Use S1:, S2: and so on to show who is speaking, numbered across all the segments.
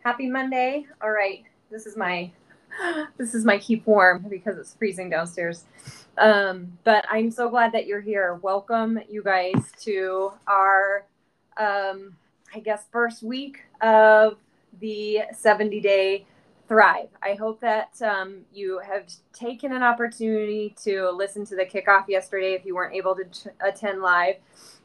S1: Happy Monday. All right. This is my keep warm because it's freezing downstairs. But I'm so glad that you're here. Welcome you guys to our first week of the 70-day Thrive. I hope that you have taken an opportunity to listen to the kickoff yesterday if you weren't able to attend live.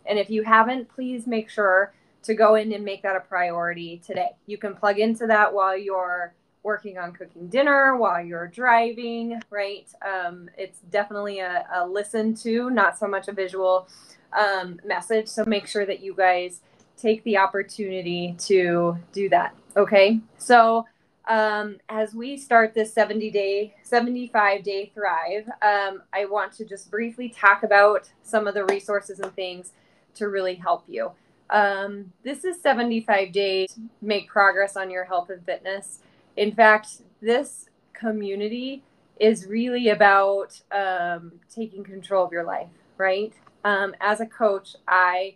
S1: And if you haven't, please make sure to go in and make that a priority today. You can plug into that while you're working on cooking dinner, while you're driving, right? It's definitely a listen to, not so much a visual message. So make sure that you guys take the opportunity to do that. Okay. So as we start this 75-day Thrive, I want to just briefly talk about some of the resources and things to really help you. This is 75 days to make progress on your health and fitness. In fact, this community is really about taking control of your life, right? As a coach, I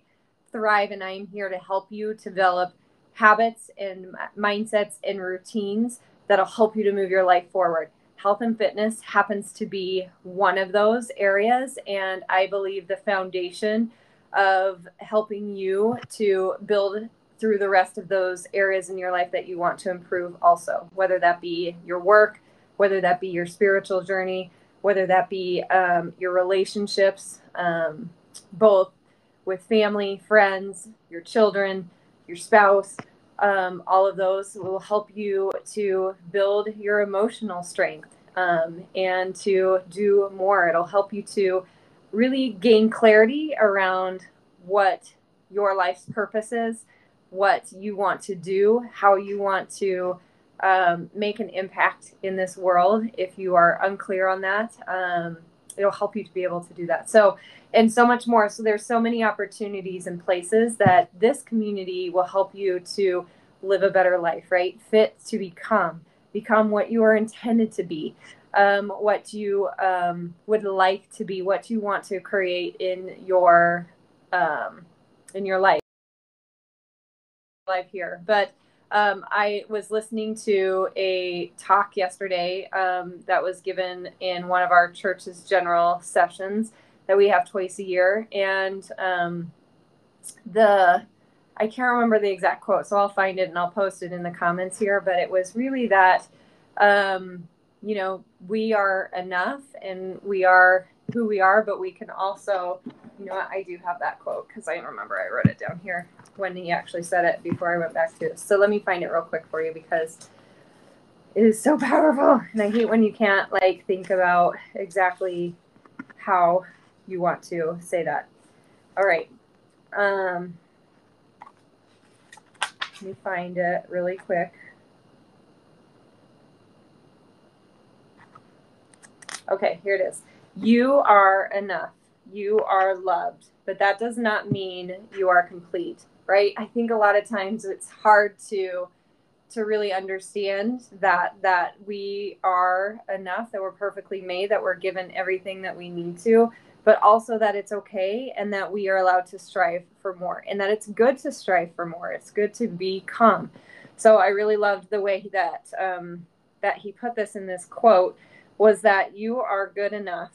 S1: thrive and I'm here to help you develop habits and mindsets and routines that'll help you to move your life forward. Health and fitness happens to be one of those areas, and I believe the foundation of helping you to build through the rest of those areas in your life that you want to improve also, whether that be your work, whether that be your spiritual journey, whether that be your relationships, both with family, friends, your children, your spouse. All of those will help you to build your emotional strength and to do more. It'll help you to really gain clarity around what your life's purpose is, what you want to do, how you want to make an impact in this world. If you are unclear on that, it'll help you to be able to do that. So, and so much more. So there's so many opportunities and places that this community will help you to live a better life, right? Fit to become what you are intended to be, what you would like to be, what you want to create in your life here. But I was listening to a talk yesterday that was given in one of our church's general sessions that we have twice a year. And I can't remember the exact quote, so I'll find it and I'll post it in the comments here. But it was really that, we are enough and we are who we are, but we can also, I do have that quote because I remember I wrote it down here when he actually said it before I went back to this. So let me find it real quick for you because it is so powerful. And I hate when you can't think about exactly how you want to say that. All right. Let me find it really quick. Okay, here it is. You are enough. You are loved, but that does not mean you are complete, right? I think a lot of times it's hard to really understand that we are enough, that we're perfectly made, that we're given everything that we need to, but also that it's okay and that we are allowed to strive for more and that it's good to strive for more. It's good to become. So I really loved the way that he put this in this quote, was that you are good enough,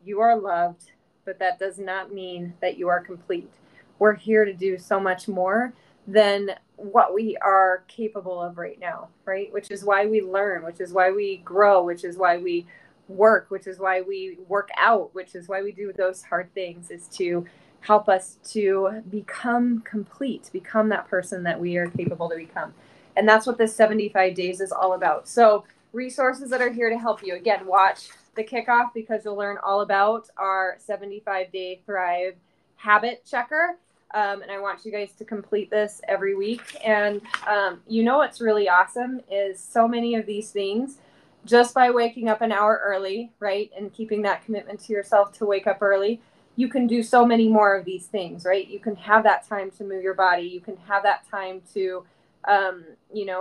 S1: you are loved, but that does not mean that you are complete. We're here to do so much more than what we are capable of right now, right? Which is why we learn, which is why we grow, which is why we work, which is why we work out, which is why we do those hard things, is to help us to become complete, become that person that we are capable to become. And that's what this 75 days is all about. So resources that are here to help you. Again, watch the kickoff because you'll learn all about our 75-day Thrive habit checker. And I want you guys to complete this every week. And what's really awesome is so many of these things, just by waking up an hour early, right, and keeping that commitment to yourself to wake up early, you can do so many more of these things, right? You can have that time to move your body. You can have that time to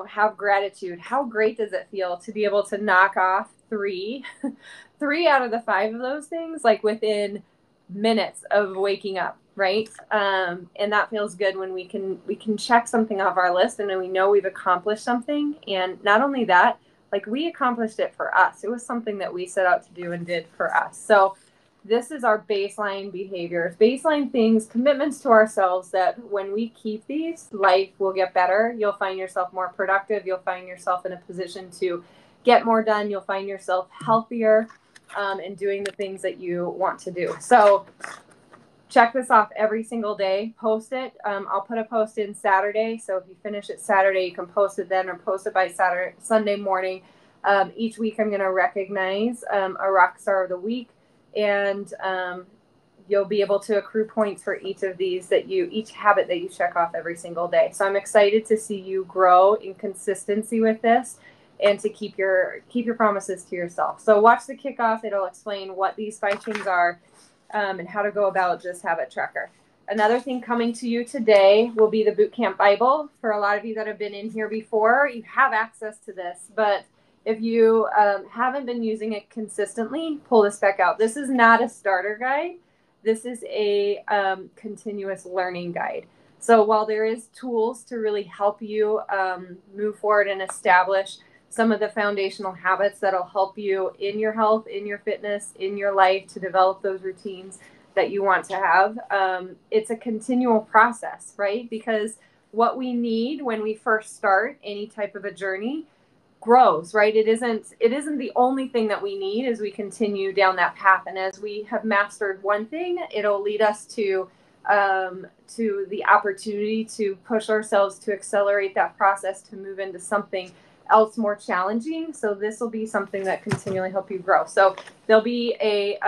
S1: have gratitude. How great does it feel to be able to knock off three out of the 5 of those things, within minutes of waking up, right? And that feels good when we can check something off our list and then we know we've accomplished something. And not only that, like we accomplished it for us. It was something that we set out to do and did for us. So this is our baseline behaviors, baseline things, commitments to ourselves that when we keep these, life will get better. You'll find yourself more productive. You'll find yourself in a position to get more done. You'll find yourself healthier and doing the things that you want to do. So check this off every single day. Post it. I'll put a post in Saturday. So if you finish it Saturday, you can post it then or post it by Sunday morning. Each week I'm going to recognize a rock star of the week. And you'll be able to accrue points for each of these each habit that you check off every single day. So I'm excited to see you grow in consistency with this and to keep your promises to yourself. So watch the kickoff. It'll explain what these 5 things are and how to go about this habit tracker. Another thing coming to you today will be the Bootcamp Bible. For a lot of you that have been in here before, you have access to this, but if you haven't been using it consistently, pull this back out. This is not a starter guide. This is a continuous learning guide. So while there is tools to really help you move forward and establish some of the foundational habits that'll help you in your health, in your fitness, in your life to develop those routines that you want to have, it's a continual process, right? Because what we need when we first start any type of a journey grows, right? It isn't the only thing that we need as we continue down that path. And as we have mastered one thing, it'll lead us to the opportunity to push ourselves to accelerate that process to move into something else more challenging. So this will be something that continually help you grow. So there'll be a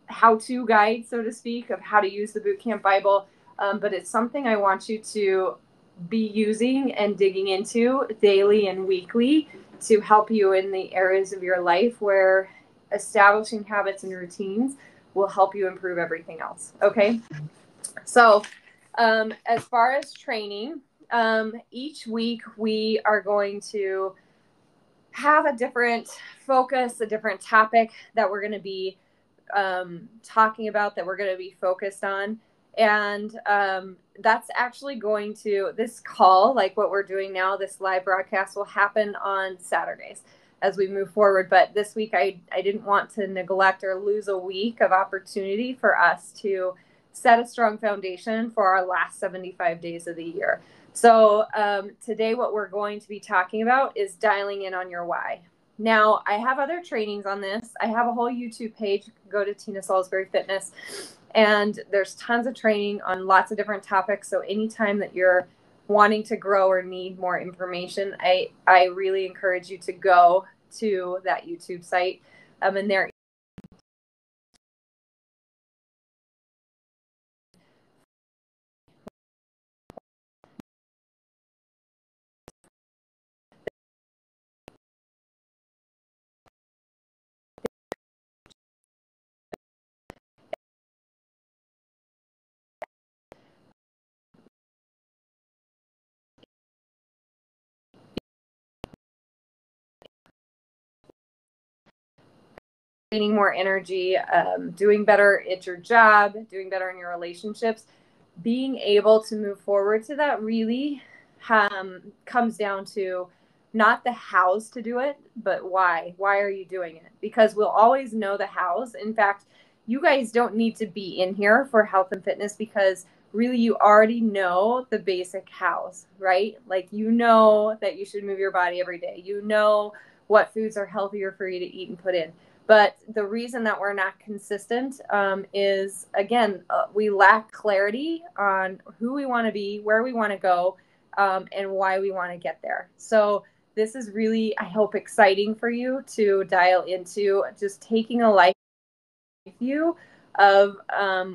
S1: how-to guide, so to speak, of how to use the Bootcamp Bible. But it's something I want you to be using and digging into daily and weekly to help you in the areas of your life where establishing habits and routines will help you improve everything else. Okay. So as far as training, each week we are going to have a different focus, a different topic that we're going to be talking about, that we're going to be focused on. And that's actually going to, this call, like what we're doing now, this live broadcast will happen on Saturdays as we move forward. But this week, I didn't want to neglect or lose a week of opportunity for us to set a strong foundation for our last 75 days of the year. So today, what we're going to be talking about is dialing in on your why. Now, I have other trainings on this. I have a whole YouTube page. You can go to Tina Salisbury Fitness. And there's tons of training on lots of different topics. So anytime that you're wanting to grow or need more information, I really encourage you to go to that YouTube site. And there gaining more energy, doing better at your job, doing better in your relationships, being able to move forward to that really comes down to not the hows to do it, but why. Why are you doing it? Because we'll always know the hows. In fact, you guys don't need to be in here for health and fitness because really you already know the basic hows, right? Like you know that you should move your body every day. You know what foods are healthier for you to eat and put in. But the reason that we're not consistent is, again, we lack clarity on who we want to be, where we want to go, and why we want to get there. So this is really, I hope, exciting for you to dial into just taking a life view of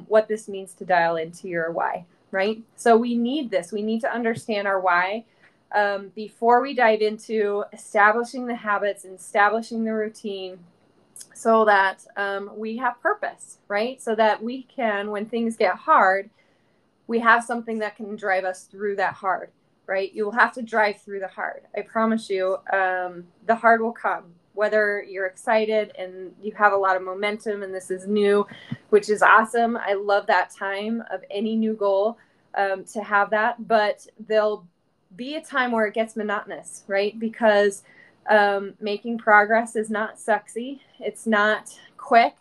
S1: what this means to dial into your why, right? So we need this. We need to understand our why before we dive into establishing the habits and establishing the routine, so that we have purpose, right? So that we can, when things get hard, we have something that can drive us through that hard, right? You will have to drive through the hard. I promise you, the hard will come. whether you're excited and you have a lot of momentum and this is new, which is awesome. I love that time of any new goal to have that, but there'll be a time where it gets monotonous, right? Because making progress is not sexy. It's not quick.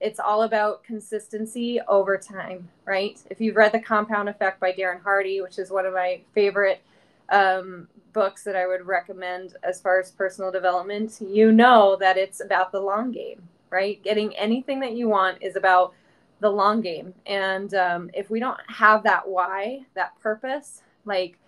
S1: It's all about consistency over time, right? If you've read The Compound Effect by Darren Hardy, which is one of my favorite books that I would recommend as far as personal development, you know that it's about the long game, right? Getting anything that you want is about the long game. And if we don't have that why, that purpose, like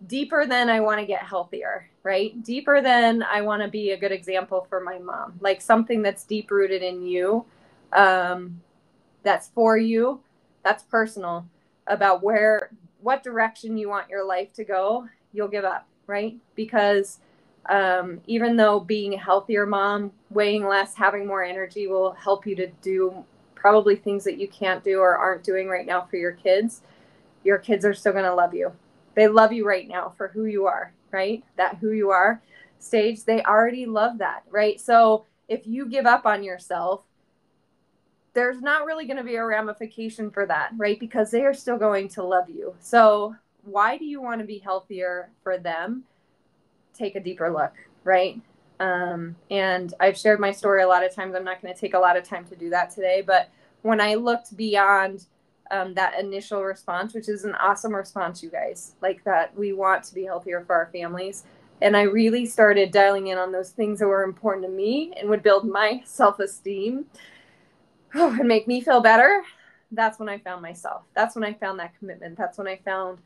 S1: deeper than I want to get healthier, right? Deeper than I want to be a good example for my mom, like something that's deep rooted in you, that's for you, that's personal, about what direction you want your life to go, you'll give up, right? Because even though being a healthier mom, weighing less, having more energy will help you to do probably things that you can't do or aren't doing right now for your kids are still going to love you. They love you right now for who you are, right? That who you are stage, they already love that, right? So if you give up on yourself, there's not really going to be a ramification for that, right? Because they are still going to love you. So why do you want to be healthier for them? Take a deeper look, right? And I've shared my story a lot of times. I'm not going to take a lot of time to do that today. But when I looked beyond that initial response, which is an awesome response, you guys, like that we want to be healthier for our families. And I really started dialing in on those things that were important to me and would build my self-esteem and make me feel better. That's when I found myself. That's when I found that commitment. That's when I found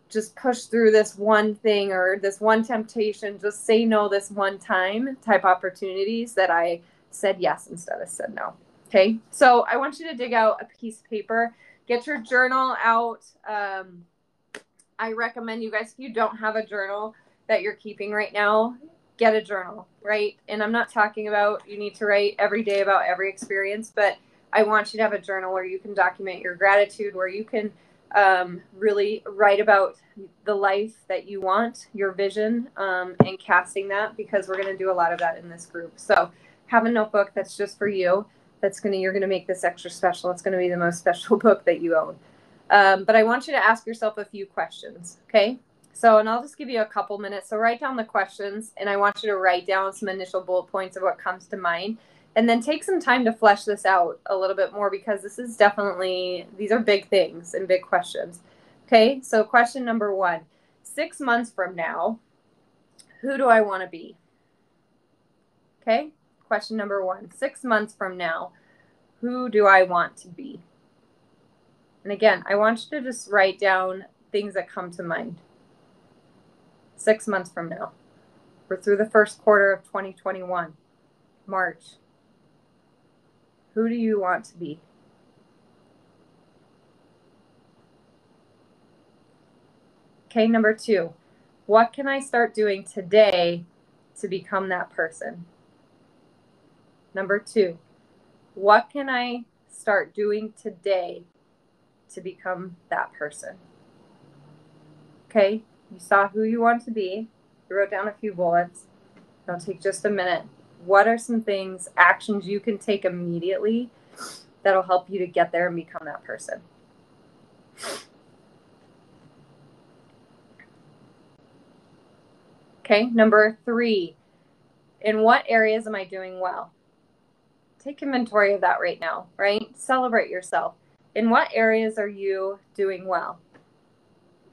S1: just push through this one thing or this one temptation, just say no this one time type opportunities that I said yes instead of said no. Okay. So I want you to dig out a piece of paper, get your journal out. I recommend you guys, if you don't have a journal that you're keeping right now, get a journal, right? And I'm not talking about you need to write every day about every experience, but I want you to have a journal where you can document your gratitude, where you can really write about the life that you want, your vision, and casting that, because we're going to do a lot of that in this group. So have a notebook that's just for you. You're going to make this extra special. It's going to be the most special book that you own. But I want you to ask yourself a few questions. Okay. So, and I'll just give you a couple minutes. So write down the questions, and I want you to write down some initial bullet points of what comes to mind, and then take some time to flesh this out a little bit more, because this is these are big things and big questions. Okay. So question number 1, 6 months from now, who do I want to be? Okay. Question number 1, 6 months from now, who do I want to be? And again, I want you to just write down things that come to mind. 6 months from now. We're through the first quarter of 2021, March. Who do you want to be? Okay, number 2, what can I start doing today to become that person? Number 2, what can I start doing today to become that person? Okay, you saw who you want to be. You wrote down a few bullets. It'll take just a minute. What are some things, actions you can take immediately that'll help you to get there and become that person? Okay, number 3, in what areas am I doing well? Take inventory of that right now, right? Celebrate yourself. In what areas are you doing well?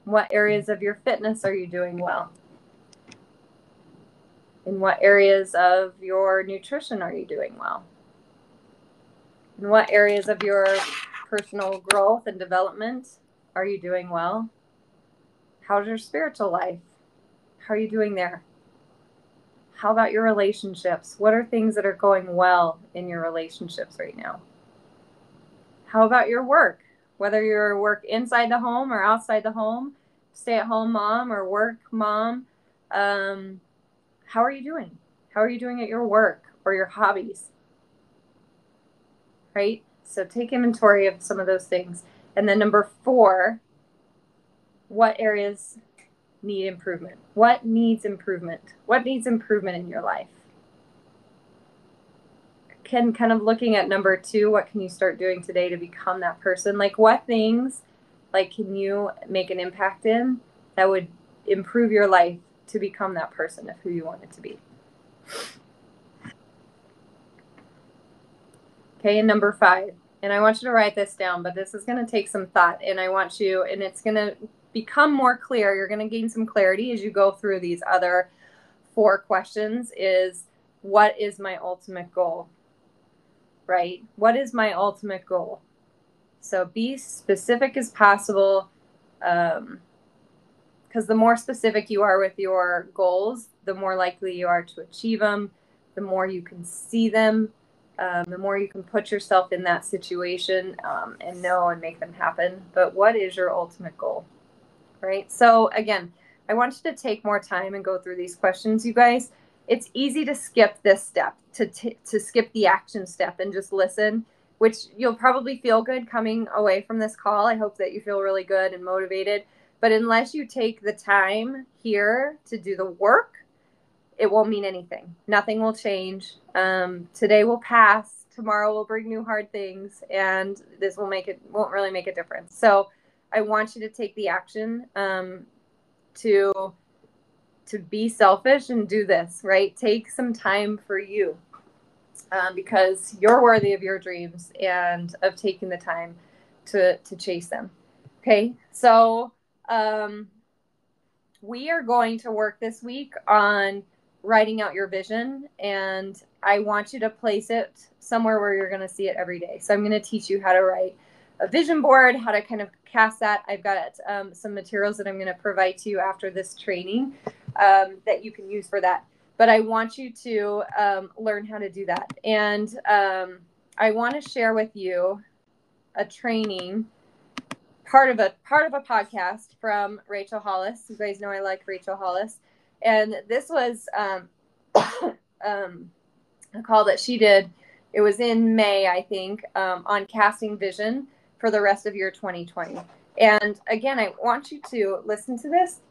S1: What areas of your fitness are you doing well? In what areas of your nutrition are you doing well? In what areas of your personal growth and development are you doing well? How's your spiritual life? How are you doing there? How about your relationships? What are things that are going well in your relationships right now? How about your work? Whether you're work inside the home or outside the home, stay-at-home mom or work mom, how are you doing? How are you doing at your work or your hobbies? Right? So take inventory of some of those things. And then number 4, what areas need improvement? What needs improvement? What needs improvement in your life? can kind of looking at number 2, what can you start doing today to become that person? Like what things like can you make an impact in that would improve your life to become that person of who you want it to be? Okay, and number 5, and I want you to write this down, but this is going to take some thought, and I want you, and it's going to become more clear. You're going to gain some clarity as you go through these other 4 questions is, what is my ultimate goal? Right? What is my ultimate goal? So be specific as possible, because the more specific you are with your goals, the more likely you are to achieve them, the more you can see them, the more you can put yourself in that situation and know and make them happen. But what is your ultimate goal? Right? So again, I want you to take more time and go through these questions, you guys. It's easy to skip this step, to skip the action step and just listen, which you'll probably feel good coming away from this call. I hope that you feel really good and motivated. But unless you take the time here to do the work, it won't mean anything. Nothing will change. Today will pass. Tomorrow will bring new hard things, and this won't really make a difference. So I want you to take the action to be selfish and do this, right? Take some time for you because you're worthy of your dreams and of taking the time to chase them. Okay, so we are going to work this week on writing out your vision, and I want you to place it somewhere where you're going to see it every day. So I'm going to teach you how to write a vision board, how to kind of cast that. I've got some materials that I'm going to provide to you after this training that you can use for that. But I want you to learn how to do that. And I want to share with you a training, part of a podcast from Rachel Hollis. You guys know I like Rachel Hollis. And this was a call that she did. It was in May, I think, on casting vision for the rest of year 2020. And again, I want you to listen to this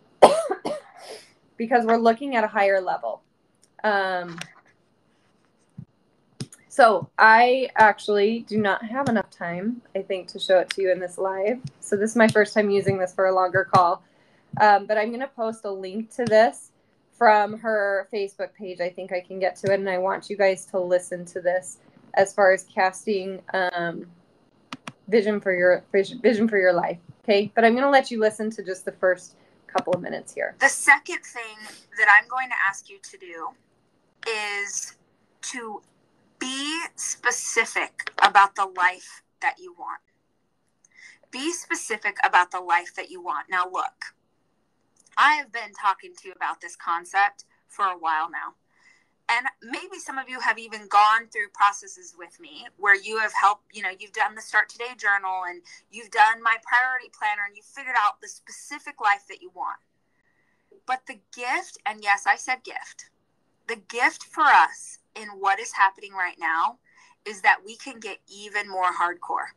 S1: because we're looking at a higher level. So I actually do not have enough time, I think, to show it to you in this live. So this is my first time using this for a longer call. But I'm going to post a link to this from her Facebook page. I think I can get to it, and I want you guys to listen to this as far as casting vision for your life. Okay, but I'm going to let you listen to just the first couple of minutes here.
S2: The second thing that I'm going to ask you to do is to be specific about the life that you want. Be specific about the life that you want. Now, look, I have been talking to you about this concept for a while now. And maybe some of you have even gone through processes with me where you have helped, you've done the Start Today journal and you've done my priority planner and you've figured out the specific life that you want. But the gift, and yes, I said gift, the gift for us in what is happening right now is that we can get even more hardcore.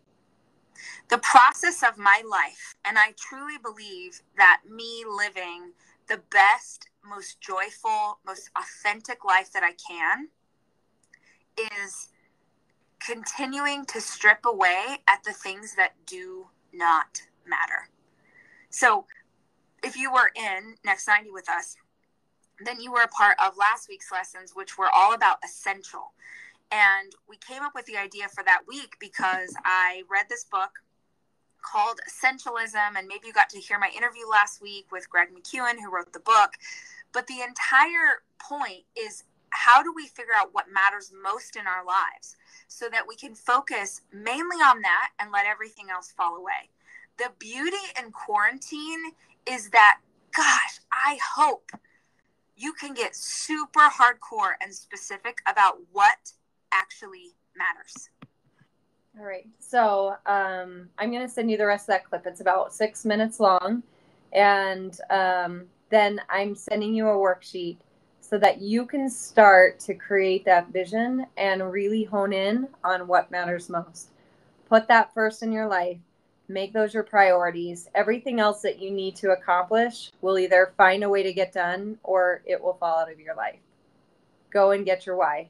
S2: The process of my life, and I truly believe that me living the best, most joyful, most authentic life that I can is continuing to strip away at the things that do not matter. So if you were in Next 90 with us, then you were a part of last week's lessons, which were all about essential. And we came up with the idea for that week because I read this book called Essentialism, and maybe you got to hear my interview last week with Greg McEwen, who wrote the book. But the entire point is, how do we figure out what matters most in our lives so that we can focus mainly on that and let everything else fall away? The beauty in quarantine is that, gosh, I hope you can get super hardcore and specific about what actually matters.
S1: All right. So I'm going to send you the rest of that clip. It's about 6 minutes long. And then I'm sending you a worksheet so that you can start to create that vision and really hone in on what matters most. Put that first in your life. Make those your priorities. Everything else that you need to accomplish will either find a way to get done or it will fall out of your life. Go and get your why.